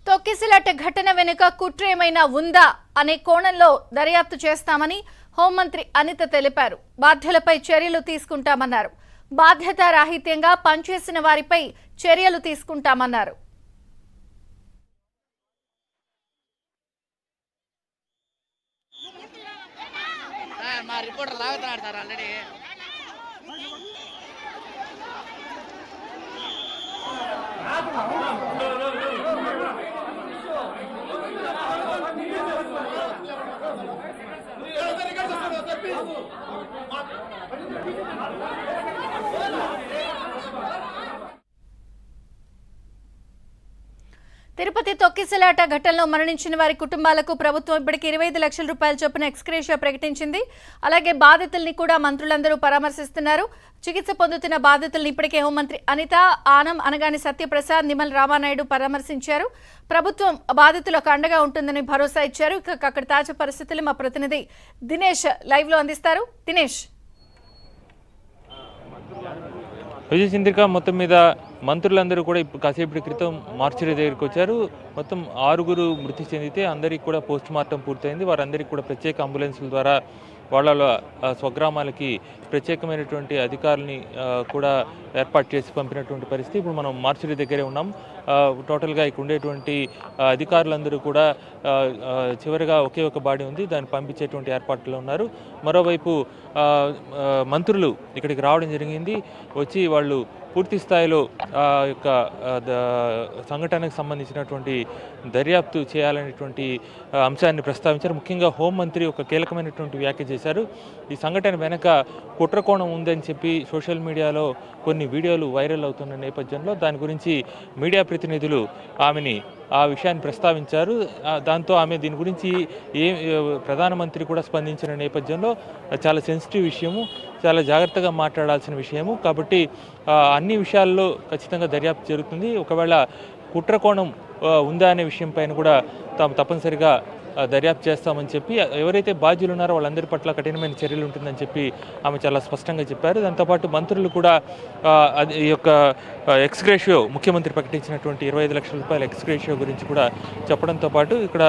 తొక్కిసలాట ఘటన వెనుక కుట్ర ఏమైనా ఉందా అనే కోణంలో దర్యాప్తు చేస్తామని హోంమంత్రి అనిత తెలిపారు. బాధ్యులపై చర్యలు తీసుకుంటామన్నారు. బాధ్యతారాహిత్యంగా పనిచేసిన వారిపై చర్యలు తీసుకుంటామన్నారు. తిరుపతి తొక్కిసలాట ఘటనలో మరణించిన వారి కుటుంబాలకు ప్రభుత్వం ఇప్పటికి 25 లక్షల రూపాయల చొప్పున ఎక్స్గ్రేషియా ప్రకటించింది. అలాగే బాధితుల్ని కూడా మంత్రులందరూ పరామర్శిస్తున్నారు. చికిత్స పొందుతున్న బాధితుల్ని ఇప్పటికే హోంమంత్రి అనిత, ఆనం, అనగాని సత్యప్రసాద్, నిమ్మల రామానాయుడు పరామర్శించారు. ప్రభుత్వం బాధితులకు అండగా ఉంటుందని భరోసా ఇచ్చారు. అక్కడ తాజా పరిస్థితులు మా ప్రతినిధి దినేష్ లైవ్ లో అందిస్తారు. దినేష్. విజయ్ చంద్రిక, మొత్తం మీద మంత్రులందరూ కూడా ఇప్పుడు కాసేపటి క్రితం మార్చిరి దగ్గరికి వచ్చారు. మొత్తం 6 మృతి చెందితే అందరికీ కూడా పోస్ట్ మార్టం పూర్తయింది. వారందరికీ కూడా ప్రత్యేక అంబులెన్సుల ద్వారా వాళ్ళ స్వగ్రామాలకి ప్రత్యేకమైనటువంటి అధికారులని కూడా ఏర్పాటు చేసి పంపినటువంటి పరిస్థితి. ఇప్పుడు మనం మార్చిరి దగ్గరే ఉన్నాం. టోటల్గా ఇక్కడ ఉండేటువంటి అధికారులందరూ కూడా చివరిగా ఒకే ఒక బాడీ ఉంది, దాన్ని పంపించేటువంటి ఏర్పాట్లు ఉన్నారు. మరోవైపు మంత్రులు ఇక్కడికి రావడం జరిగింది. వచ్చి వాళ్ళు పూర్తి స్థాయిలో యొక్క సంఘటనకు సంబంధించినటువంటి దర్యాప్తు చేయాలనేటువంటి అంశాన్ని ప్రస్తావించారు. ముఖ్యంగా హోంమంత్రి ఒక కీలకమైనటువంటి వ్యాఖ్య చేశారు. ఈ సంఘటన వెనక కుట్రకోణం ఉందని చెప్పి సోషల్ మీడియాలో కొన్ని వీడియోలు వైరల్ అవుతున్న నేపథ్యంలో దాని గురించి మీడియా ప్రతినిధులు ఆమెని ఆ విషయాన్ని ప్రస్తావించారు. దాంతో ఆమె దీని గురించి ప్రధానమంత్రి కూడా స్పందించిన నేపథ్యంలో చాలా సెన్సిటివ్ విషయము, చాలా జాగ్రత్తగా మాట్లాడాల్సిన విషయము కాబట్టి అన్ని విషయాల్లో ఖచ్చితంగా దర్యాప్తు జరుగుతుంది. ఒకవేళ కుట్రకోణం ఉందా అనే విషయం పైన కూడా తాము తప్పనిసరిగా దర్యాప్తు చేస్తామని చెప్పి ఎవరైతే బాధ్యులు ఉన్నారో వాళ్ళందరి పట్ల కఠినమైన చర్యలు ఉంటుందని చెప్పి ఆమె చాలా స్పష్టంగా చెప్పారు. దాంతోపాటు మంత్రులు కూడా ఈ యొక్క ఎక్స్గ్రేషియో ముఖ్యమంత్రి ప్రకటించినటువంటి 25 లక్షల రూపాయల ఎక్స్గ్రేషియో గురించి కూడా చెప్పడంతో పాటు ఇక్కడ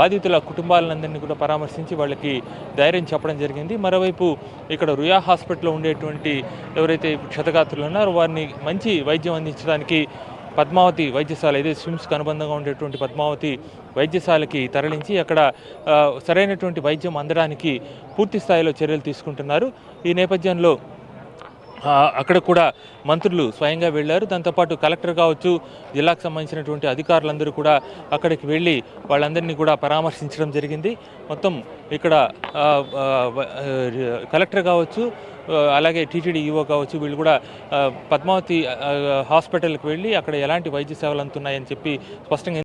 బాధితుల కుటుంబాలందరినీ కూడా పరామర్శించి వాళ్ళకి ధైర్యం చెప్పడం జరిగింది. మరోవైపు ఇక్కడ రుయా హాస్పిటల్లో ఉండేటువంటి ఎవరైతే క్షతగాత్రులు ఉన్నారో వారిని మంచి వైద్యం అందించడానికి పద్మావతి వైద్యశాల, ఇదే స్విమ్స్కి అనుబంధంగా ఉండేటువంటి పద్మావతి వైద్యశాలకి తరలించి అక్కడ సరైనటువంటి వైద్యం అందడానికి పూర్తి స్థాయిలో చర్యలు తీసుకుంటున్నారు. ఈ నేపథ్యంలో అక్కడ కూడా మంత్రులు స్వయంగా వెళ్ళారు. దాంతోపాటు కలెక్టర్ కావచ్చు, జిల్లాకు సంబంధించినటువంటి అధికారులందరూ కూడా అక్కడికి వెళ్ళి వాళ్ళందరినీ కూడా పరామర్శించడం జరిగింది. మొత్తం ఇక్కడ కలెక్టర్ కావచ్చు, అలాగే టీటీడీ ఈవో కావచ్చు, వీళ్ళు కూడా పద్మావతి హాస్పిటల్కి వెళ్ళి అక్కడ ఎలాంటి వైద్య సేవలు అందుతున్నాయని చెప్పి స్పష్టంగా